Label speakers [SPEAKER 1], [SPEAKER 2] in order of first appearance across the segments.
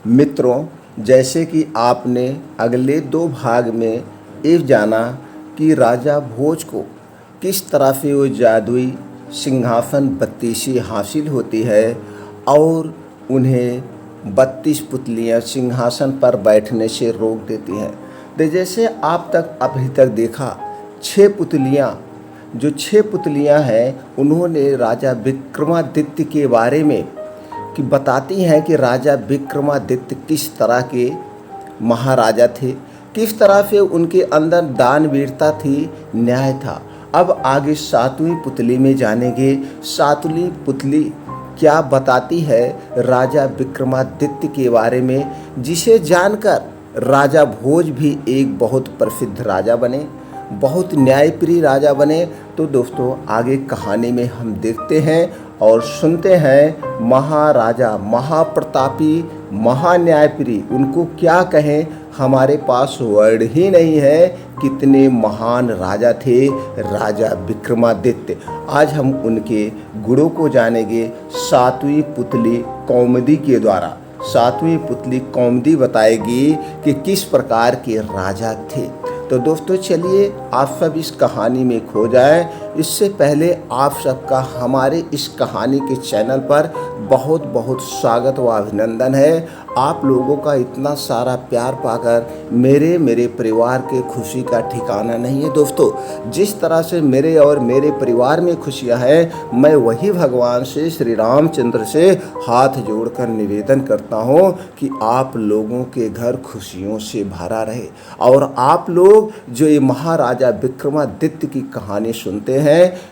[SPEAKER 1] मित्रों, जैसे कि आपने अगले दो भाग में ये जाना कि राजा भोज को किस तरह से वो जादुई सिंहासन बत्तीसी हासिल होती है और उन्हें 32 पुतलियाँ सिंहासन पर बैठने से रोक देती हैं। तो जैसे आप तक अभी तक देखा 6 पुतलियाँ, जो 6 पुतलियाँ हैं उन्होंने राजा विक्रमादित्य के बारे में कि बताती हैं कि राजा विक्रमादित्य किस तरह के महाराजा थे, किस तरह से उनके अंदर दानवीरता थी, न्याय था। अब आगे 7वीं पुतली में जानेंगे। 7वीं पुतली क्या बताती है राजा विक्रमादित्य के बारे में, जिसे जानकर राजा भोज भी एक बहुत प्रसिद्ध राजा बने, बहुत न्यायप्रिय राजा बने। तो दोस्तों आगे कहानी में हम देखते हैं और सुनते हैं महाराजा महाप्रतापी महान्यायप्रिय, उनको क्या कहें, हमारे पास वर्ड ही नहीं है, कितने महान राजा थे राजा विक्रमादित्य। आज हम उनके गुणों को जानेंगे 7वीं पुतली कौमुदी के द्वारा। 7वीं पुतली कौमुदी बताएगी कि किस प्रकार के राजा थे। तो दोस्तों चलिए आप सब इस कहानी में खो जाएं। इससे पहले आप सबका हमारे इस कहानी के चैनल पर बहुत बहुत स्वागत व अभिनंदन है। आप लोगों का इतना सारा प्यार पाकर मेरे परिवार के खुशी का ठिकाना नहीं है। दोस्तों जिस तरह से मेरे और मेरे परिवार में खुशियां हैं, मैं वही भगवान से श्री रामचंद्र से हाथ जोड़कर निवेदन करता हूं कि आप लोगों के घर खुशियों से भरा रहे। और आप लोग जो ये महाराजा विक्रमादित्य की कहानी सुनते हैं,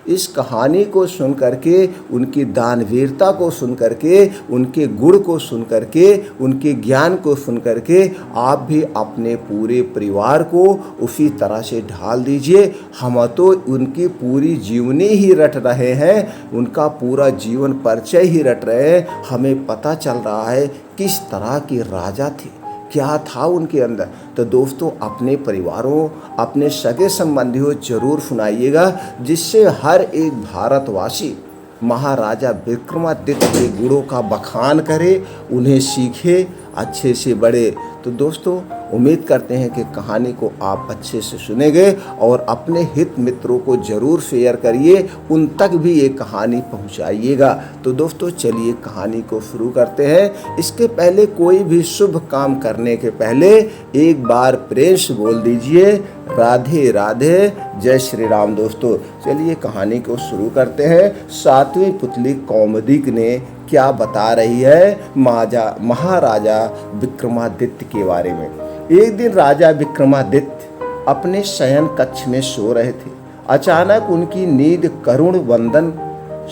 [SPEAKER 1] इस कहानी को सुन करके, उनकी दानवीरता को सुन करके, उनके गुण को सुन करके, उनके ज्ञान को सुन करके आप भी अपने पूरे परिवार को उसी तरह से ढाल दीजिए। हम तो उनकी पूरी जीवनी ही रट रहे हैं, उनका पूरा जीवन परिचय ही रट रहे हैं। हमें पता चल रहा है किस तरह के राजा थे, क्या था उनके अंदर। तो दोस्तों अपने परिवारों, अपने सगे संबंधियों जरूर सुनाइएगा, जिससे हर एक भारतवासी महाराजा विक्रमादित्य के गुणों का बखान करे, उन्हें सीखे, अच्छे से बढ़े। तो दोस्तों उम्मीद करते हैं कि कहानी को आप अच्छे से सुनेंगे और अपने हित मित्रों को ज़रूर शेयर करिए, उन तक भी ये कहानी पहुंचाइएगा। तो दोस्तों चलिए कहानी को शुरू करते हैं। इसके पहले कोई भी शुभ काम करने के पहले एक बार प्रेम से बोल दीजिए राधे राधे, जय श्री राम। दोस्तों चलिए कहानी को शुरू करते हैं। 7वीं पुतली कौमुदी ने क्या बता रही है महाराजा विक्रमादित्य के बारे में। एक दिन राजा विक्रमादित्य अपने शयन कक्ष में सो रहे थे। अचानक उनकी नींद करुण वंदन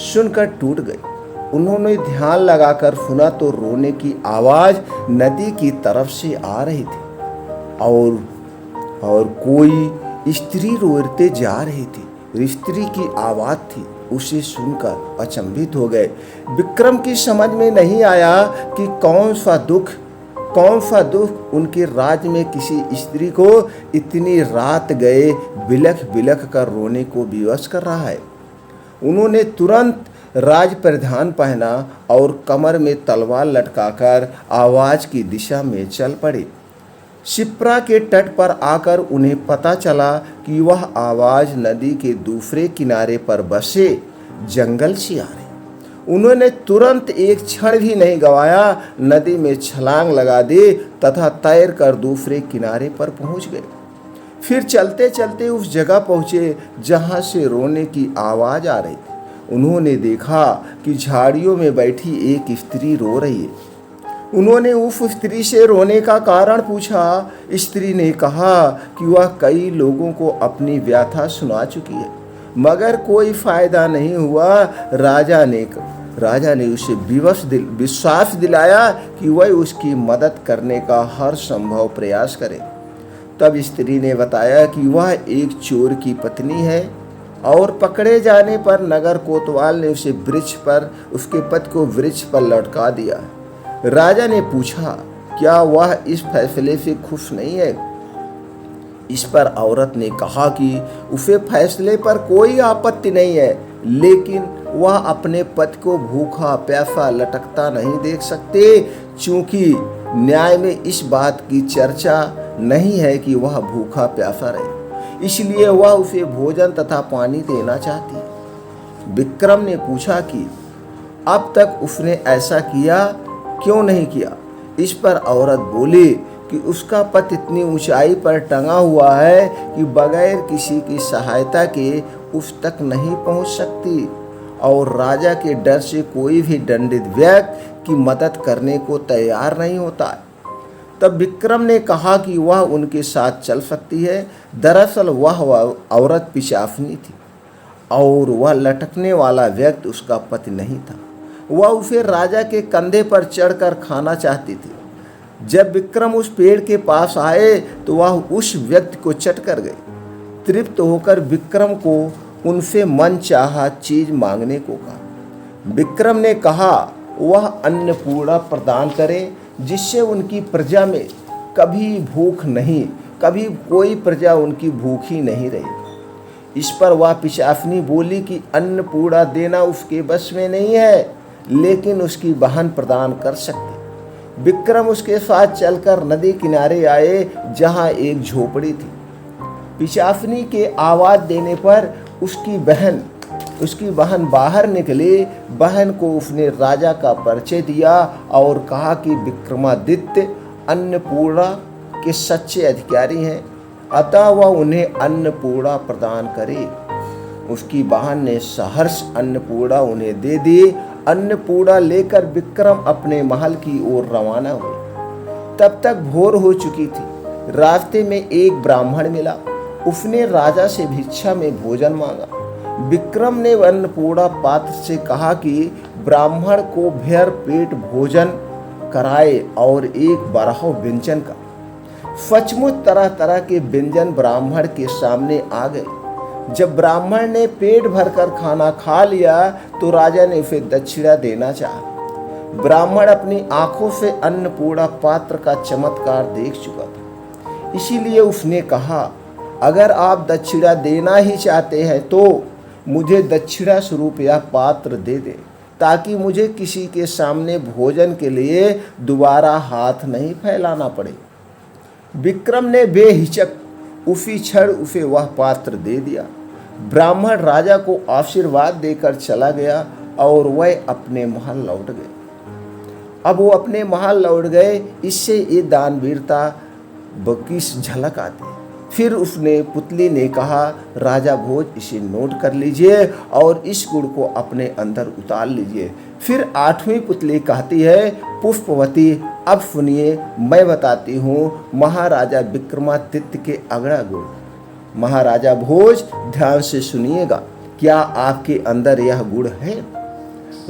[SPEAKER 1] सुनकर टूट गई। उन्होंने ध्यान लगाकर सुना तो रोने की आवाज नदी की तरफ से आ रही थी और कोई स्त्री रोते जा रही थी। स्त्री की आवाज थी। उसे सुनकर अचंभित हो गए। विक्रम की समझ में नहीं आया कि कौन सा दुख उनके राज्य में किसी स्त्री को इतनी रात गए बिलख बिलख कर रोने को विवश कर रहा है। उन्होंने तुरंत राज परिधान पहना और कमर में तलवार लटकाकर आवाज की दिशा में चल पड़े। शिप्रा के तट पर आकर उन्हें पता चला कि वह आवाज नदी के दूसरे किनारे पर बसे जंगल से आ रही। उन्होंने तुरंत एक क्षण भी नहीं गवाया, नदी में छलांग लगा दी तथा तैर कर दूसरे किनारे पर पहुंच गए। फिर चलते चलते उस जगह पहुंचे जहां से रोने की आवाज आ रही थी। उन्होंने देखा कि झाड़ियों में बैठी एक स्त्री रो रही है। उन्होंने उस स्त्री से रोने का कारण पूछा। स्त्री ने कहा कि वह कई लोगों को अपनी व्यथा सुना चुकी है, मगर कोई फायदा नहीं हुआ। राजा ने उसे विश्वास दिलाया कि वह उसकी मदद करने का हर संभव प्रयास करे। तब स्त्री ने बताया कि वह एक चोर की पत्नी है और पकड़े जाने पर नगर कोतवाल ने उसके पति को वृक्ष पर लटका दिया। राजा ने पूछा क्या वह इस फैसले से खुश नहीं है। इस पर औरत ने कहा कि उसे फैसले पर कोई आपत्ति नहीं है, लेकिन वह अपने पति को भूखा प्यासा लटकता नहीं देख सकते, क्योंकि न्याय में इस बात की चर्चा नहीं है कि वह भूखा प्यासा रहे, इसलिए वह उसे भोजन तथा पानी देना चाहती है। विक्रम ने पूछा कि अब तक उसने ऐसा किया क्यों नहीं किया। इस पर औरत बोली कि उसका पति इतनी ऊंचाई पर टंगा हुआ है कि बगैर किसी की सहायता के उस तक नहीं पहुंच सकती, और राजा के डर से कोई भी दंडित व्यक्ति की मदद करने को तैयार नहीं होता है। तब विक्रम ने कहा कि वह उनके साथ चल सकती है। दरअसल वह औरत पिशाचनी थी और वह लटकने वाला व्यक्ति उसका पति नहीं था। वह उसे राजा के कंधे पर चढ़कर खाना चाहती थी। जब विक्रम उस पेड़ के पास आए तो वह उस व्यक्ति को चट कर गई। तृप्त होकर विक्रम को उनसे मन चाहा चीज मांगने को कहा। विक्रम ने कहा वह अन्नपूर्णा प्रदान करें, जिससे उनकी प्रजा में कभी भूख नहीं, कभी कोई प्रजा उनकी भूखी नहीं रही। इस पर वह पिशाचनी बोली कि अन्नपूर्णा देना उसके बस में नहीं है, लेकिन उसकी बहन प्रदान कर सकती। विक्रम उसके साथ चलकर नदी किनारे आए, जहां एक झोपड़ी थी। पिशाचनी के आवाज देने पर उसकी बहन बाहर निकली। बहन को उसने राजा का परिचय दिया और कहा कि विक्रमादित्य अन्नपूर्णा के सच्चे अधिकारी हैं, अतः वह उन्हें अन्नपूर्णा प्रदान करे। उसकी बहन ने सहर्ष अन्नपूर्णा उन्हें दे दी। अन्नपूर्णा लेकर विक्रम अपने महल की ओर रवाना हुए। तब तक भोर हो चुकी थी। रास्ते में एक ब्राह्मण मिला। उसने राजा से भिक्षा में भोजन मांगा। विक्रम ने अन्नपूर्णा पात्र से कहा कि ब्राह्मण को भर पेट भोजन कराए और एक बारह व्यंजन का। सचमुच तरह तरह के व्यंजन ब्राह्मण के सामने आ गए। जब ब्राह्मण ने पेट भरकर खाना खा लिया तो राजा ने उसे दक्षिणा देना चाहा। ब्राह्मण अपनी आंखों से अन्नपूर्णा पात्र का चमत्कार देख चुका था, इसीलिए उसने कहा अगर आप दक्षिणा देना ही चाहते हैं तो मुझे दक्षिणा स्वरूप यह पात्र दे दें, ताकि मुझे किसी के सामने भोजन के लिए दोबारा हाथ नहीं फैलाना पड़े। विक्रम ने बेहिचक उसी क्षण उसे वह पात्र दे दिया। ब्राह्मण राजा को आशीर्वाद देकर चला गया और वह अपने महल लौट गए। अब वो अपने महल लौट गए, इससे ये दानवीरता की झलक आती है। फिर उसने पुतली ने कहा राजा भोज इसे नोट कर लीजिए और इस गुण को अपने अंदर उतार लीजिए। फिर आठवीं पुतली कहती है पुष्पवती अब सुनिए, मैं बताती हूँ महाराजा विक्रमादित्य के अगड़ा गुण। महाराजा भोज ध्यान से सुनिएगा, क्या आपके अंदर यह गुण है?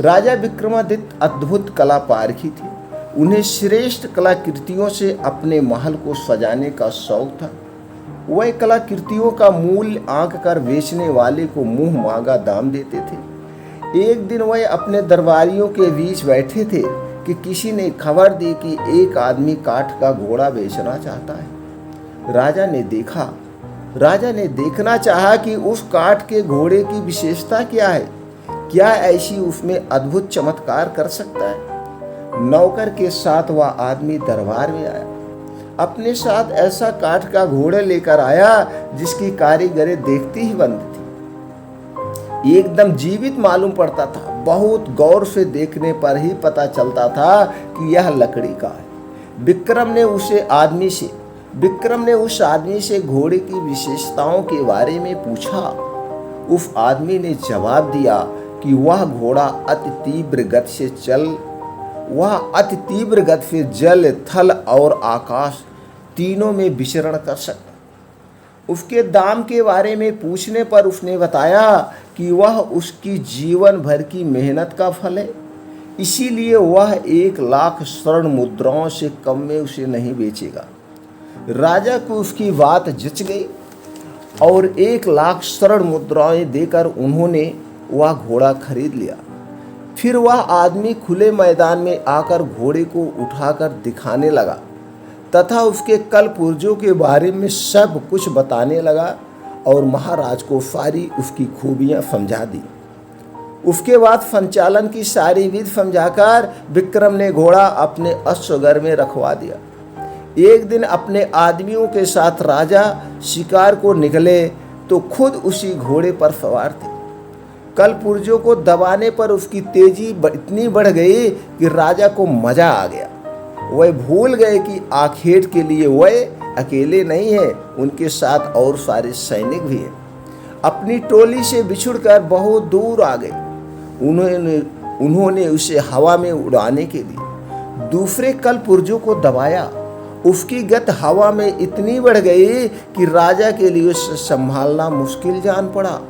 [SPEAKER 1] राजा विक्रमादित्य अद्भुत कला पारखी थे। उन्हें श्रेष्ठ कलाकृतियों से अपने महल को सजाने का शौक था। वह कलाकृतियों का मूल्य आंक कर बेचने वाले को मुंह मांगा दाम देते थे। एक दिन वह अपने दरबारियों के बीच बैठे थे कि किसी ने खबर दी कि एक आदमी काठ का घोड़ा बेचना चाहता है। राजा ने देखना चाहा कि उस काठ के घोड़े की विशेषता क्या है, क्या ऐसी उसमें अद्भुत चमत्कार कर सकता है। नौकर के साथ वह आदमी दरबार में आया। अपने साथ ऐसा काठ का घोड़ा लेकर आया जिसकी कारीगरी देखती ही बंद थी। एकदम जीवित मालूम पड़ता था। बहुत गौर से देखने पर ही पता चलता था कि यह लकड़ी का है। विक्रम ने उस आदमी से घोड़े की विशेषताओं के बारे में पूछा। उस आदमी ने जवाब दिया कि वह घोड़ा अति तीव्र गति से जल, थल और आकाश तीनों में विचरण कर सकता। उसके दाम के बारे में पूछने पर उसने बताया कि वह उसकी जीवन भर की मेहनत का फल है, इसीलिए वह 1,00,000 स्वर्ण मुद्राओं से कम में उसे नहीं बेचेगा। राजा को उसकी बात जच गई और 1,00,000 स्वर्ण मुद्राएं देकर उन्होंने वह घोड़ा खरीद लिया। फिर वह आदमी खुले मैदान में आकर घोड़े को उठाकर दिखाने लगा तथा उसके कल पुर्जों के बारे में सब कुछ बताने लगा और महाराज को सारी उसकी खूबियां समझा दी। उसके बाद संचालन की सारी विधि समझाकर विक्रम ने घोड़ा अपने अश्वगर में रखवा दिया। एक दिन अपने आदमियों के साथ राजा शिकार को निकले तो खुद उसी घोड़े पर सवार थे। कलपुर्जों को दबाने पर उसकी तेजी इतनी बढ़ गई कि राजा को मजा आ गया। वह भूल गए कि आखेट के लिए वह अकेले नहीं है, उनके साथ और सारे सैनिक भी हैं। अपनी टोली से बिछुड़कर बहुत दूर आ गए। उन्होंने उसे हवा में उड़ाने के लिए दूसरे कलपुर्जों को दबाया। उसकी गति हवा में इतनी बढ़ गई कि राजा के लिए उसे संभालना मुश्किल जान पड़ा।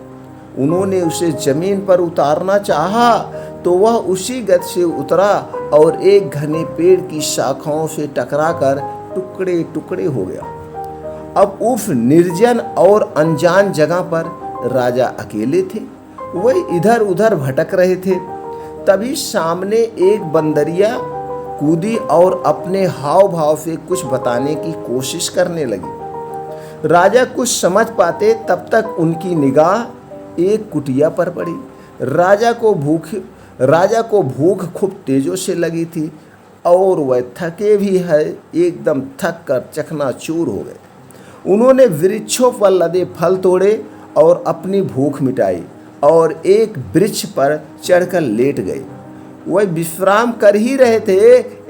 [SPEAKER 1] उन्होंने उसे जमीन पर उतारना चाहा तो वह उसी गति से उतरा और एक घने पेड़ की शाखाओं से टकराकर टुकड़े टुकड़े हो गया। अब उस निर्जन और अनजान जगह पर राजा अकेले थे। वह इधर उधर भटक रहे थे। तभी सामने एक बंदरिया कूदी और अपने हाव भाव से कुछ बताने की कोशिश करने लगी। राजा कुछ समझ पाते तब तक उनकी निगाह एक कुटिया पर पड़ी। राजा को भूख खूब तेजों से लगी थी और वह थके भी है, एकदम थक कर चकनाचूर हो गए। उन्होंने वृक्षों पर लदे फल तोड़े और अपनी भूख मिटाई और एक वृक्ष पर चढ़कर लेट गए। वह विश्राम कर ही रहे थे,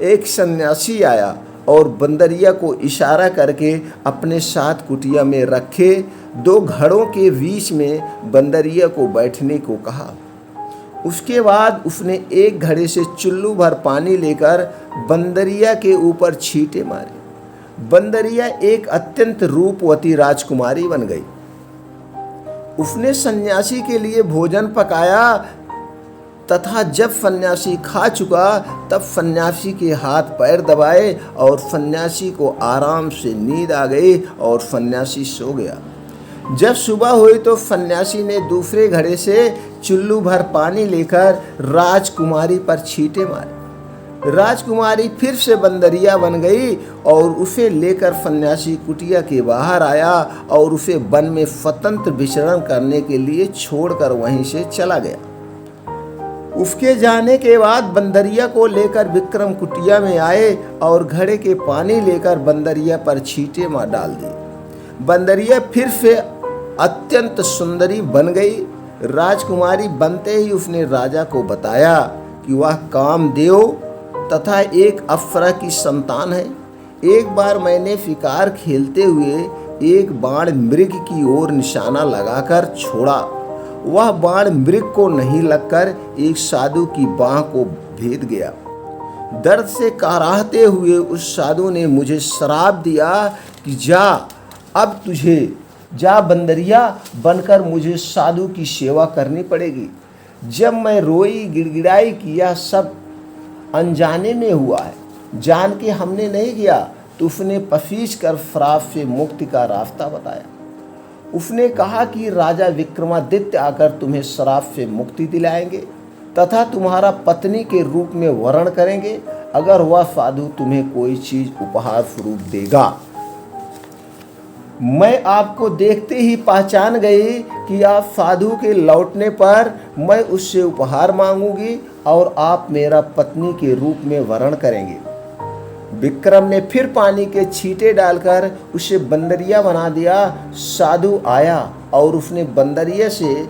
[SPEAKER 1] एक सन्यासी आया और बंदरिया को इशारा करके अपने साथ कुटिया में रखे दो घड़ों के बीच में बंदरिया को बैठने को कहा। उसके बाद उसने एक घड़े से चुल्लू भर पानी लेकर बंदरिया के ऊपर छींटे मारे। बंदरिया एक अत्यंत रूपवती राजकुमारी बन गई। उसने सन्यासी के लिए भोजन पकाया तथा जब सन्यासी खा चुका तब सन्यासी के हाथ पैर दबाए और सन्यासी को आराम से नींद आ गई और सन्यासी सो गया। जब सुबह हुई तो सन्यासी ने दूसरे घड़े से चुल्लू भर पानी लेकर राजकुमारी पर छींटे मारे। राजकुमारी फिर से बंदरिया बन गई और उसे लेकर सन्यासी कुटिया के बाहर आया और उसे वन में स्वतंत्र विचरण करने के लिए छोड़कर वहीं से चला गया। उसके जाने के बाद बंदरिया को लेकर विक्रम कुटिया में आए और घड़े के पानी लेकर बंदरिया पर छींटे मार डाल दी। बंदरिया फिर से अत्यंत सुंदरी बन गई। राजकुमारी बनते ही उसने राजा को बताया कि वह कामदेव तथा एक अप्सरा की संतान है। एक बार मैंने शिकार खेलते हुए एक बाण मृग की ओर निशाना लगाकर छोड़ा। वह बाण मृग को नहीं लगकर एक साधु की बाह को भेद गया। दर्द से कराहते हुए उस साधु ने मुझे श्राप दिया कि जा बंदरिया बनकर मुझे साधु की सेवा करनी पड़ेगी। जब मैं रोई गिड़गिड़ाई कि यह सब अनजाने में हुआ है, जान के हमने नहीं किया, तो उसने पसीज कर श्राप से मुक्ति का रास्ता बताया। उसने कहा कि राजा विक्रमादित्य आकर तुम्हें श्राप से मुक्ति दिलाएंगे तथा तुम्हारा पत्नी के रूप में वर्ण करेंगे अगर वह साधु तुम्हें कोई चीज उपहार स्वरूप देगा। मैं आपको देखते ही पहचान गई कि आप साधु के लौटने पर मैं उससे उपहार मांगूंगी और आप मेरा पत्नी के रूप में वर्ण करेंगे। विक्रम ने फिर पानी के छींटे डालकर उसे बंदरिया बना दिया। साधु आया और उसने बंदरिया से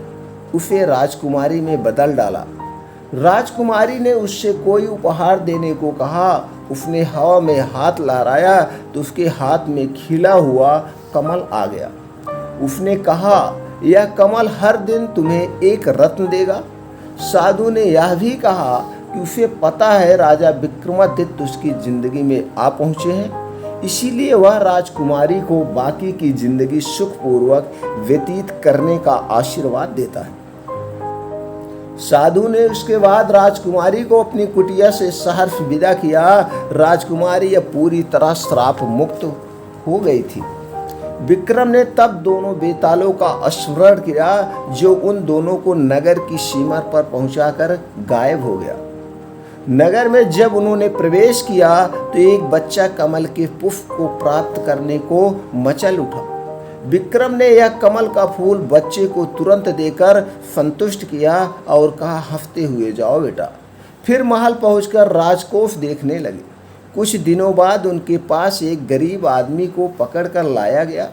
[SPEAKER 1] उसे राजकुमारी में बदल डाला। राजकुमारी ने उससे कोई उपहार देने को कहा। उसने हवा में हाथ लहराया तो उसके हाथ में खिला हुआ कमल आ गया। उसने कहा, यह कमल हर दिन तुम्हें एक रत्न देगा। साधु ने यह भी कहा कि उसे पता है राजा विक्रमादित्य उसकी जिंदगी में आ पहुंचे हैं, इसीलिए वह राजकुमारी को बाकी की जिंदगी सुखपूर्वक व्यतीत करने का आशीर्वाद देता है। साधु ने उसके बाद राजकुमारी को अपनी कुटिया से सहर्ष विदा किया। राजकुमारी अब पूरी तरह श्राप मुक्त हो गई थी। विक्रम ने तब दोनों बेतालों का स्मरण किया जो उन दोनों को नगर की सीमा पर पहुंचाकर गायब हो गया। नगर में जब उन्होंने प्रवेश किया तो एक बच्चा कमल के पुष्प को प्राप्त करने को मचल उठा। विक्रम ने यह कमल का फूल बच्चे को तुरंत देकर संतुष्ट किया और कहा, हंसते हुए जाओ बेटा। फिर महल पहुंचकर राजकोष देखने लगे। कुछ दिनों बाद उनके पास एक गरीब आदमी को पकड़कर लाया गया।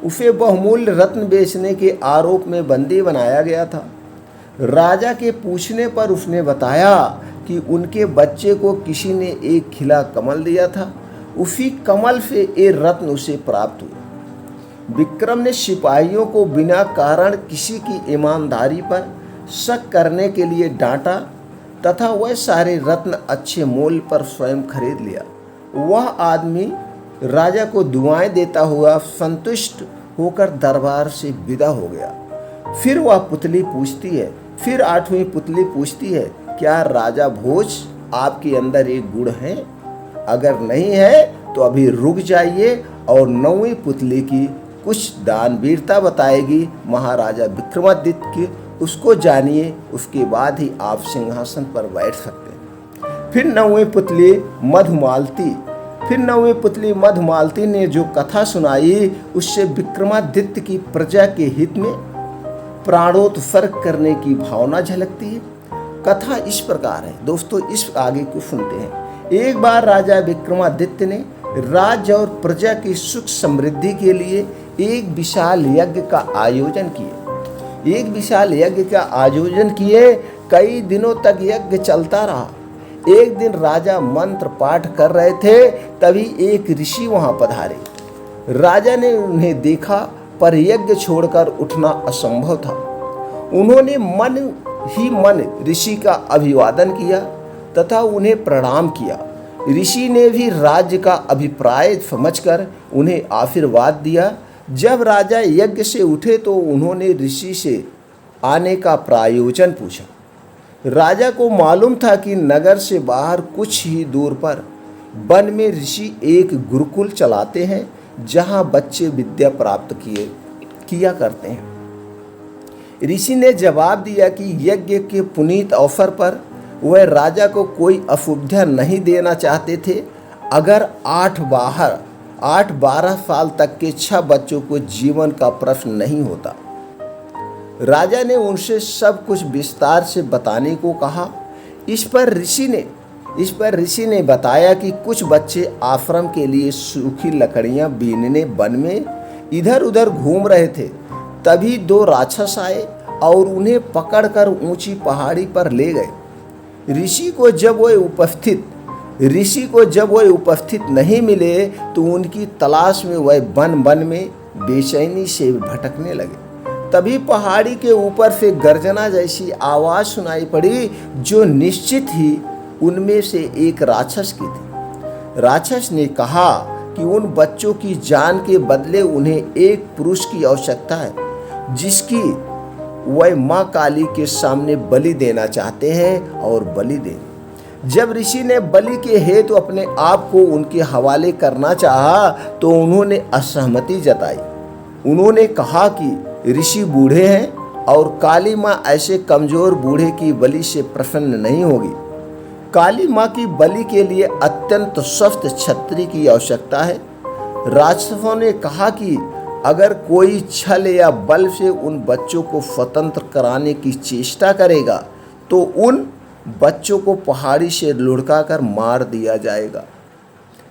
[SPEAKER 1] उसे बहुमूल्य रत्न बेचने के आरोप में बंदी बनाया गया था। राजा के पूछने पर उसने बताया कि उनके बच्चे को किसी ने एक खिला कमल दिया था। उसी कमल से ये रत्न उसे प्राप्त हुए। विक्रम ने सिपाहियों को बिना कारण किसी की ईमानदारी पर शक करने के लिए डांटा तथा वह सारे रत्न अच्छे मूल्य पर स्वयं खरीद लिया। वह आदमी राजा को दुआएं देता हुआ संतुष्ट होकर दरबार से विदा हो गया। फिर वह पुतली पूछती है, फिर 8वीं पुतली पूछती है, क्या राजा भोज आपके अंदर एक गुण है? अगर नहीं है तो अभी रुक जाइए और 9वीं पुतली की कुछ दानवीरता बताएगी महाराजा विक्रमादित्य की, उसको जानिए, उसके बाद ही आप सिंहासन पर बैठ सकते हैं। फिर 9वीं पुतली मधुमालती ने जो कथा सुनाई उससे विक्रमादित्य की प्रजा के हित में प्राणोत्सर्ग करने की भावना झलकती है। कथा इस प्रकार है दोस्तों, इस आगे को सुनते हैं। एक बार राजा विक्रमादित्य ने राज्य और प्रजा की सुख समृद्धि के लिए एक विशाल यज्ञ का आयोजन किए। कई दिनों तक यज्ञ चलता रहा। एक दिन राजा मंत्र पाठ कर रहे थे, तभी एक ऋषि वहां पधारे। राजा ने उन्हें देखा पर यज्ञ छोड़कर उठना असंभव था। उन्होंने मन ही मन ऋषि का अभिवादन किया तथा उन्हें प्रणाम किया। ऋषि ने भी राज्य का अभिप्राय समझकर उन्हें आशीर्वाद दिया। जब राजा यज्ञ से उठे तो उन्होंने ऋषि से आने का प्रायोजन पूछा। राजा को मालूम था कि नगर से बाहर कुछ ही दूर पर वन में ऋषि एक गुरुकुल चलाते हैं, जहां बच्चे विद्या प्राप्त किया करते हैं। ऋषि ने जवाब दिया कि यज्ञ के पुनीत अवसर पर वह राजा को कोई असुविधा नहीं देना चाहते थे अगर 8-12 साल तक के 6 बच्चों को जीवन का प्रश्न नहीं होता। राजा ने उनसे सब कुछ विस्तार से बताने को कहा। इस पर ऋषि ने बताया कि कुछ बच्चे आश्रम के लिए सूखी लकड़ियां बीनने वन में इधर उधर घूम रहे थे। तभी 2 राक्षस आए और उन्हें पकड़कर ऊंची पहाड़ी पर ले गए। ऋषि को जब वह उपस्थित नहीं मिले तो उनकी तलाश में वह वन में बेचैनी से भटकने लगे। तभी पहाड़ी के ऊपर से गर्जना जैसी आवाज सुनाई पड़ी, जो निश्चित ही उनमें से एक राक्षस की थी। राक्षस ने कहा कि उन बच्चों की जान के बदले उन्हें एक पुरुष की आवश्यकता है, जिसकी वह माँ काली के सामने बलि देना चाहते हैं और बलि दें। जब ऋषि ने बलि के हेतु अपने आप को उनके हवाले करना चाहा तो उन्होंने असहमति जताई। उन्होंने कहा कि ऋषि बूढ़े हैं और काली माँ ऐसे कमजोर बूढ़े की बलि से प्रसन्न नहीं होगी। काली माँ की बलि के लिए अत्यंत स्वस्थ क्षत्रिय की आवश्यकता है। राक्षसों ने कहा कि अगर कोई छल या बल से उन बच्चों को स्वतंत्र कराने की चेष्टा करेगा तो उन बच्चों को पहाड़ी से लुढ़काकर मार दिया जाएगा।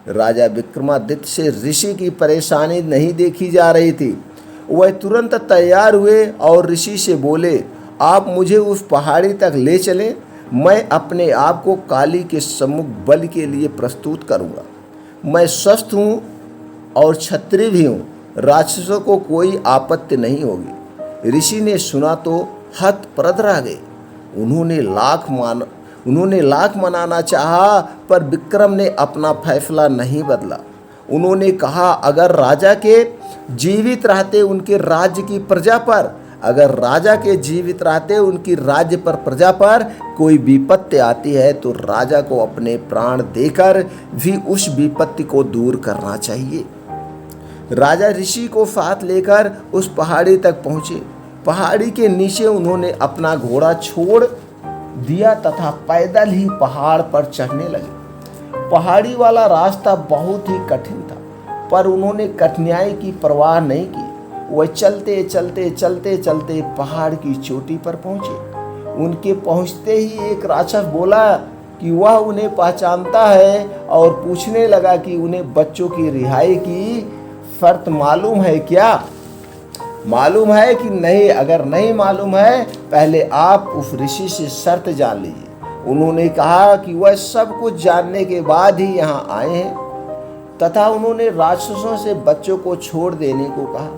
[SPEAKER 1] राजा विक्रमादित्य से ऋषि की परेशानी नहीं देखी जा रही थी। वह तुरंत तैयार हुए और ऋषि से बोले, आप मुझे उस पहाड़ी तक ले चलें, मैं अपने आप को काली के सम्मुख बलि के लिए प्रस्तुत करूंगा। मैं स्वस्थ हूँ और क्षत्रिय भी हूँ, राक्षसों को कोई आपत्ति नहीं होगी। ऋषि ने सुना तो हतप्रभ रह गए। उन्होंने लाख मनाना चाहा, पर विक्रम ने अपना फैसला नहीं बदला। उन्होंने कहा, अगर राजा के जीवित रहते उनके राज्य की प्रजा पर कोई विपत्ति आती है तो राजा को अपने प्राण देकर भी उस विपत्ति को दूर करना चाहिए। राजा ऋषि को साथ लेकर उस पहाड़ी तक पहुंचे। पहाड़ी के नीचे उन्होंने अपना घोड़ा छोड़ दिया तथा पैदल ही पहाड़ पर चढ़ने लगे। पहाड़ी वाला रास्ता बहुत ही कठिन था, पर उन्होंने कठिनाई की परवाह नहीं की। वह चलते चलते चलते चलते पहाड़ की चोटी पर पहुंचे। उनके पहुंचते ही एक राक्षस बोला कि वह उन्हें पहचानता है और पूछने लगा कि उन्हें बच्चों की रिहाई की शर्त मालूम है क्या? मालूम है कि नहीं? अगर नहीं मालूम है पहले आप उस ऋषि से शर्त जान लीजिए। उन्होंने कहा कि वह सब कुछ जानने के बाद ही यहाँ आए हैं तथा उन्होंने राक्षसों से बच्चों को छोड़ देने को कहा।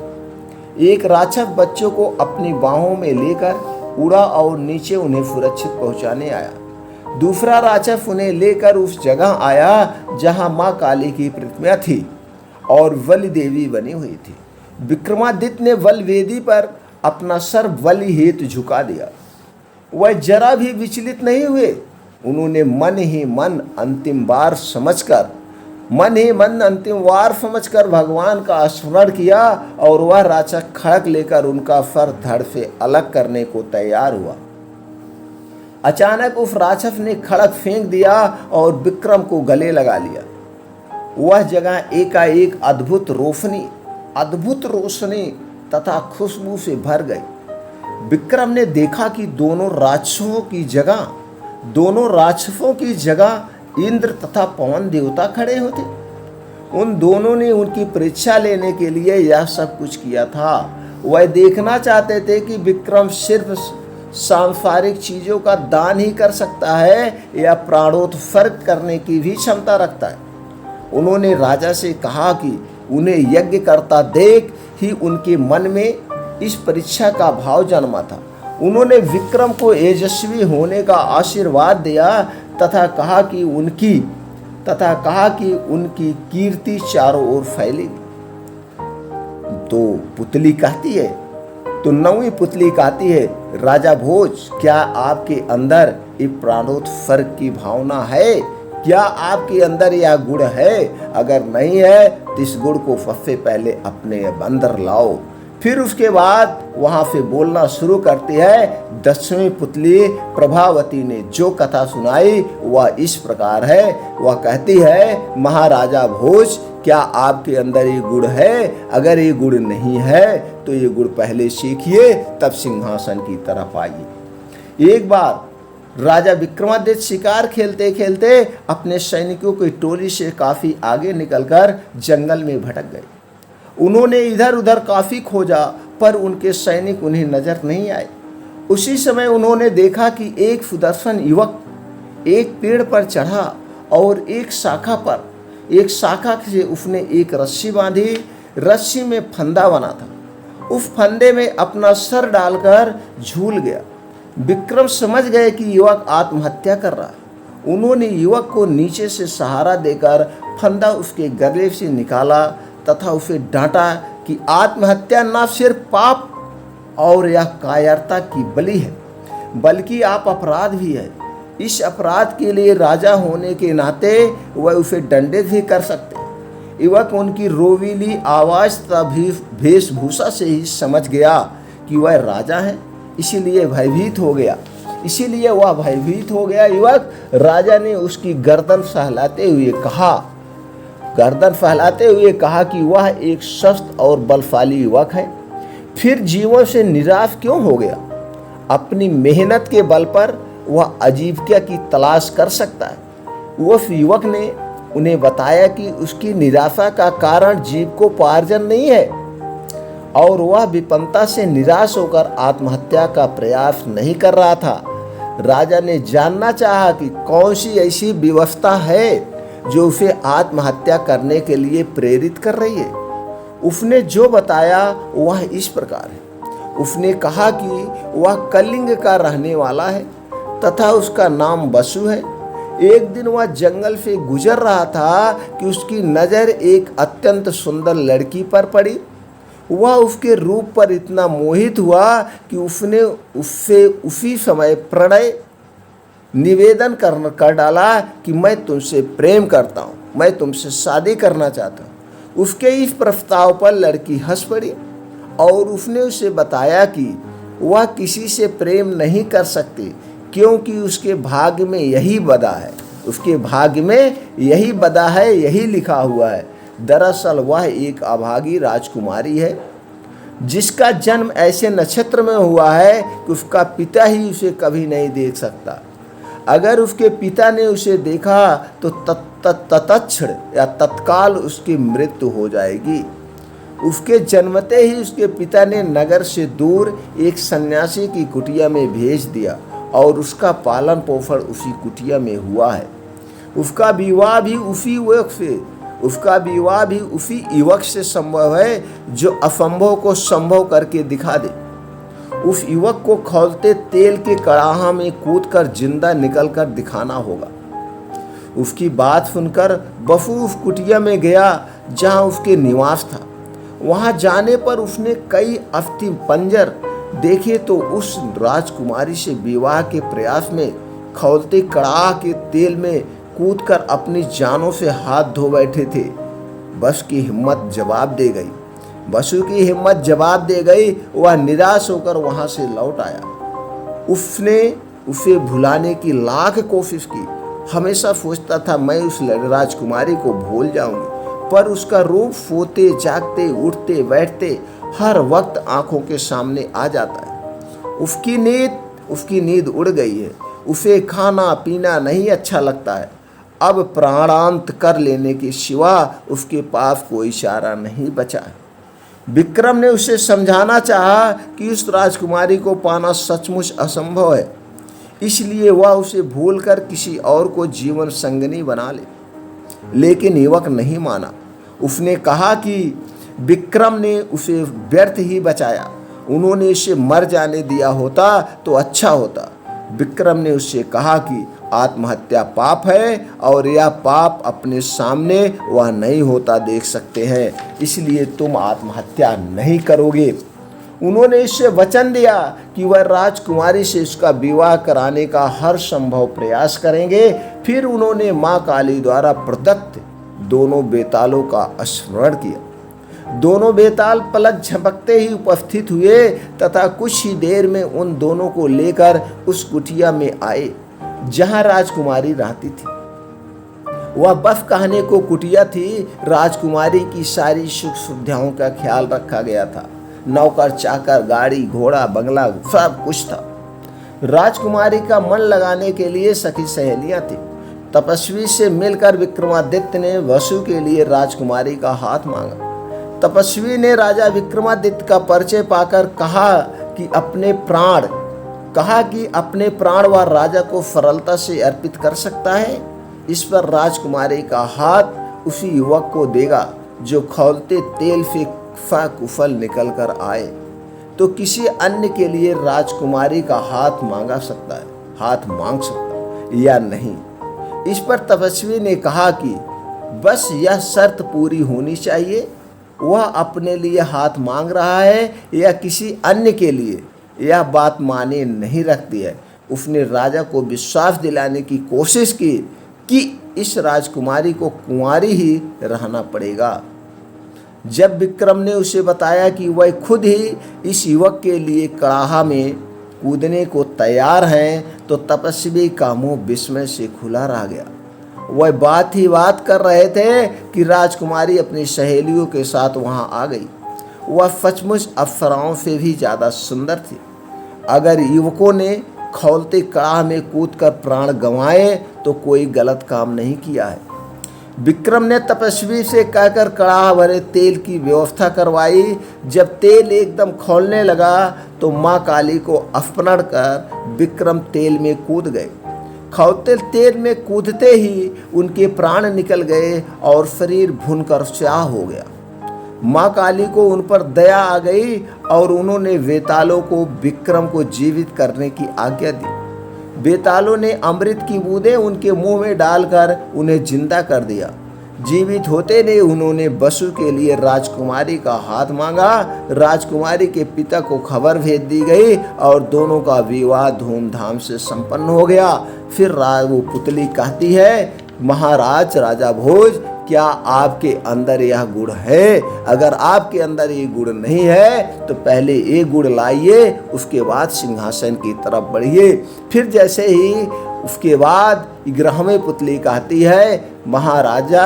[SPEAKER 1] एक राक्षस बच्चों को अपनी बाहों में लेकर उड़ा और नीचे उन्हें सुरक्षित पहुंचाने आया। दूसरा राक्षस उन्हें लेकर उस जगह आया जहां मां काली की प्रतिमा थी और बलि देवी बनी हुई थी। विक्रमादित्य ने बल वेदी पर अपना सर बलि हेतु झुका दिया। वह जरा भी विचलित नहीं हुए। उन्होंने मन ही मन अंतिम बार समझकर भगवान का स्मरण किया और वह राक्षस खड़क लेकर उनका सर धड़ से अलग करने को तैयार हुआ। अचानक उस राक्षस ने खड़क फेंक दिया और विक्रम को गले लगा लिया। वह जगह एकाएक अद्भुत रोशनी तथा खुशबू से भर गई। विक्रम ने देखा कि दोनों राक्षसों की जगह इंद्र तथा पवन देवता खड़े होते। उन दोनों ने उनकी परीक्षा लेने के लिए यह सब कुछ किया था। वह देखना चाहते थे कि विक्रम सिर्फ सांसारिक चीजों का दान ही कर सकता है या प्राणोत्सर्ग करने की भी क्षमता रखता है। उन्होंने राजा से कहा कि उन्हें यज्ञ करता देख ही उनके मन में इस परीक्षा का भाव जन्मा था। उन्होंने विक्रम को तेजस्वी होने का आशीर्वाद दिया तथा कहा कि उनकी कीर्ति चारों ओर फैलेगी। तो नौवीं पुतली कहती है, राजा भोज, क्या आपके अंदर ये प्राणोत्सर्ग की भावना है? क्या आपके अंदर यह गुण है? अगर नहीं है तो इस गुण को सबसे पहले अपने अंदर लाओ। फिर उसके बाद वहां से बोलना शुरू करती है। 10वीं पुतली प्रभावती ने जो कथा सुनाई वह इस प्रकार है। वह कहती है, महाराजा भोज, क्या आपके अंदर ये गुण है? अगर ये गुण नहीं है तो ये गुण पहले सीखिए, तब सिंहासन की तरफ आइए। एक बार राजा विक्रमादित्य शिकार खेलते खेलते अपने सैनिकों की टोली से काफी आगे निकलकर जंगल में भटक गए। उन्होंने इधर उधर काफी खोजा पर उनके सैनिक उन्हें नजर नहीं आए। उसी समय उन्होंने देखा कि एक सुदर्शन युवक एक पेड़ पर चढ़ा और एक शाखा से उसने एक रस्सी बांधी। रस्सी में फंदा बना था। उस फंदे में अपना सर डालकर झूल गया। विक्रम समझ गए कि युवक आत्महत्या कर रहा है। उन्होंने युवक को नीचे से सहारा देकर फंदा उसके गले से निकाला तथा उसे डांटा कि आत्महत्या न सिर्फ पाप और यह कायरता की बलि है, बल्कि आप अपराध भी है। इस अपराध के लिए राजा होने के नाते वह उसे दंडित भी कर सकते। युवक उनकी रोवीली आवाज तथा वेशभूषा से ही समझ गया कि वह राजा है, इसीलिए भयभीत हो गया। युवक राजा ने उसकी गर्दन सहलाते हुए कहा कि वह एक स्वस्थ और बलशाली युवक है। फिर जीवन से निराश क्यों हो गया? अपनी मेहनत के बल पर वह आजीविका की तलाश कर सकता है। उस युवक ने उन्हें बताया कि उसकी निराशा का कारण जीविकोपार्जन नहीं है और वह विपन्नता से निराश होकर आत्महत्या का प्रयास नहीं कर रहा था। राजा ने जानना चाहा कि कौन सी ऐसी व्यवस्था है जो उसे आत्महत्या करने के लिए प्रेरित कर रही है। उसने जो बताया वह इस प्रकार है। उसने कहा कि वह कलिंग का रहने वाला है तथा उसका नाम वसु है। एक दिन वह जंगल से गुजर रहा था कि उसकी नज़र एक अत्यंत सुंदर लड़की पर पड़ी। वह उसके रूप पर इतना मोहित हुआ कि उसने उससे उसी समय प्रणय निवेदन कर डाला कि मैं तुमसे प्रेम करता हूँ, मैं तुमसे शादी करना चाहता हूँ। उसके इस प्रस्ताव पर लड़की हंस पड़ी और उसने उसे बताया कि वह किसी से प्रेम नहीं कर सकती क्योंकि उसके भाग्य में यही बदा है, यही लिखा हुआ है। दरअसल वह एक अभागी राजकुमारी है। जिसका जन्म ऐसे नक्षत्र में हुआ है कि उसका पिता ही उसे कभी नहीं देख सकता। अगर उसके पिता ने उसे देखा तो तत्क्षण या तत्काल उसकी मृत्यु हो जाएगी। उसके जन्मते ही उसके पिता ने नगर से दूर एक सन्यासी की कुटिया में भेज दिया और उसका पालन पोषण उसी कुटिया में हुआ है। उसका विवाह भी उसी युवक से संभव है जो असंभव को संभव करके दिखा दे। उस युवक को खौलते तेल के कड़ाहा में कूदकर जिंदा निकलकर दिखाना होगा। उसकी बात सुनकर बसु उस कुटिया में गया जहां उसके निवास था। वहां जाने पर उसने कई अस्थि पंजर देखे तो उस राजकुमारी से विवाह के प्रयास में खौलते कड़ाह के तेल में कूदकर अपनी जानों से हाथ धो बैठे थे। बसु की हिम्मत जवाब दे गई। वह निराश होकर वहां से लौट आया। उसने उसे भुलाने की लाख कोशिश की। हमेशा सोचता था मैं उस राजकुमारी को भूल जाऊंगी, पर उसका रूप सोते जागते उठते बैठते हर वक्त आंखों के सामने आ जाता है। उसकी नींद उड़ गई है। उसे खाना पीना नहीं अच्छा लगता है। अब प्राणांत कर लेने के सिवा उसके पास कोई चारा नहीं बचा है। विक्रम ने उसे समझाना चाहा कि उस राजकुमारी को पाना सचमुच असंभव है, इसलिए वह उसे भूलकर किसी और को जीवन संगनी बना ले। लेकिन युवक नहीं माना। उसने कहा कि विक्रम ने उसे व्यर्थ ही बचाया। उन्होंने इसे मर जाने दिया होता तो अच्छा होता। विक्रम ने उससे कहा कि आत्महत्या पाप है और यह पाप अपने सामने वह नहीं होता देख सकते हैं, इसलिए तुम आत्महत्या नहीं करोगे। उन्होंने इससे वचन दिया कि वह राजकुमारी से उसका विवाह कराने का हर संभव प्रयास करेंगे। फिर उन्होंने मां काली द्वारा प्रदत्त दोनों बेतालों का स्मरण किया। दोनों बेताल पलक झपकते ही उपस्थित हुए तथा कुछ ही देर में उन दोनों को लेकर उस कुटिया में आए जहां राजकुमारी रहती थी। वह बस कहने को कुटिया थी। राजकुमारी की सारी सुख सुविधाओं का ख्याल रखा गया था। नौकर चाकर, गाड़ी घोड़ा, बंगला सब कुछ था। राजकुमारी का मन लगाने के लिए सखी सहेलियां थी। तपस्वी से मिलकर विक्रमादित्य ने वसु के लिए राजकुमारी का हाथ मांगा। तपस्वी ने राजा विक्रमादित्य का परिचय पाकर कहा कि अपने प्राण व राजा को सरलता से अर्पित कर सकता है। इस पर राजकुमारी का हाथ उसी युवक को देगा जो खौलते तेल से कुफल निकल कर आए, तो किसी अन्य के लिए राजकुमारी का हाथ मांग सकता है या नहीं। इस पर तपस्वी ने कहा कि बस यह शर्त पूरी होनी चाहिए। वह अपने लिए हाथ मांग रहा है या किसी अन्य के लिए, यह बात माने नहीं रखती है। उसने राजा को विश्वास दिलाने की कोशिश की कि इस राजकुमारी को कुंवारी ही रहना पड़ेगा। जब विक्रम ने उसे बताया कि वह खुद ही इस युवक के लिए कड़ाहा में कूदने को तैयार हैं, तो तपस्वी का मुंह विस्मय से खुला रह गया। वह बात कर रहे थे कि राजकुमारी अपनी सहेलियों के साथ वहां आ गई। वह सचमुच अप्सराओं से भी ज़्यादा सुंदर थी। अगर युवकों ने खौलते कड़ाह में कूदकर प्राण गंवाए तो कोई गलत काम नहीं किया है। विक्रम ने तपस्वी से कहकर कड़ाह भरे तेल की व्यवस्था करवाई। जब तेल एकदम खौलने लगा तो मां काली को स्मरण कर विक्रम तेल में कूद गए। खौलते तेल में कूदते ही उनके प्राण निकल गए और शरीर भुनकर स्याह हो गया। मां काली को उन पर दया आ गई और उन्होंने बेतालों को विक्रम को जीवित करने की आज्ञा दी। बेतालों ने अमृत की बूंदें उनके मुंह में डालकर उन्हें जिंदा कर दिया। जीवित होते ने उन्होंने वसु के लिए राजकुमारी का हाथ मांगा। राजकुमारी के पिता को खबर भेज दी गई और दोनों का विवाह धूमधाम से संपन्न हो गया। फिर वो पुतली कहती है, महाराज राजा भोज, क्या आपके अंदर यह गुण है? अगर आपके अंदर ये गुण नहीं है तो पहले ये गुण लाइए, उसके बाद सिंहासन की तरफ बढ़िए। फिर जैसे ही उसके बाद 11वें पुतली कहती है, महाराजा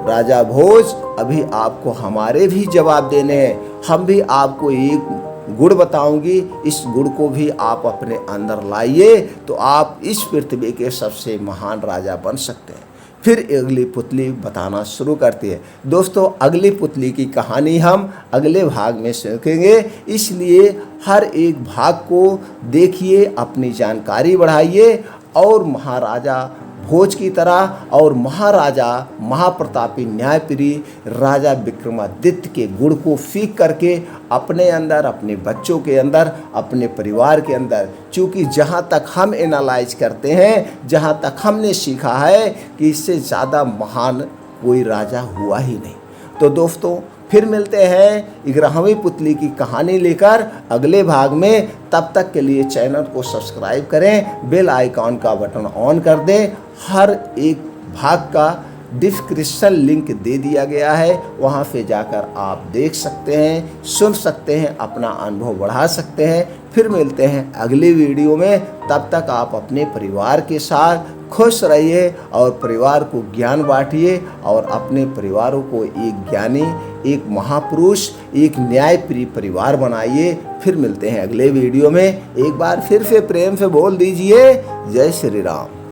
[SPEAKER 1] राजा भोज अभी आपको हमारे भी जवाब देने हैं। हम भी आपको एक गुण बताऊंगी, इस गुण को भी आप अपने अंदर लाइए तो आप इस पृथ्वी के सबसे महान राजा बन सकते हैं। फिर अगली पुतली बताना शुरू करती है। दोस्तों, अगली पुतली की कहानी हम अगले भाग में सीखेंगे, इसलिए हर एक भाग को देखिए, अपनी जानकारी बढ़ाइए और महाराजा भोज की तरह और महाराजा महाप्रतापी न्यायप्रिय राजा विक्रमादित्य के गुण को सीख करके अपने अंदर, अपने बच्चों के अंदर, अपने परिवार के अंदर, चूँकि जहाँ तक हम एनालाइज करते हैं, जहाँ तक हमने सीखा है कि इससे ज़्यादा महान कोई राजा हुआ ही नहीं। तो दोस्तों, फिर मिलते हैं 11वीं पुतली की कहानी लेकर अगले भाग में। तब तक के लिए चैनल को सब्सक्राइब करें, बेल आइकॉन का बटन ऑन कर दें। हर एक भाग का डिस्क्रिप्शन लिंक दे दिया गया है, वहां से जाकर आप देख सकते हैं, सुन सकते हैं, अपना अनुभव बढ़ा सकते हैं। फिर मिलते हैं अगली वीडियो में। तब तक आप अपने परिवार के साथ खुश रहिए और परिवार को ज्ञान बांटिए और अपने परिवारों को एक ज्ञानी, एक महापुरुष, एक न्यायप्रिय परिवार बनाइए। फिर मिलते हैं अगले वीडियो में। एक बार फिर से प्रेम से बोल दीजिए, जय श्री राम।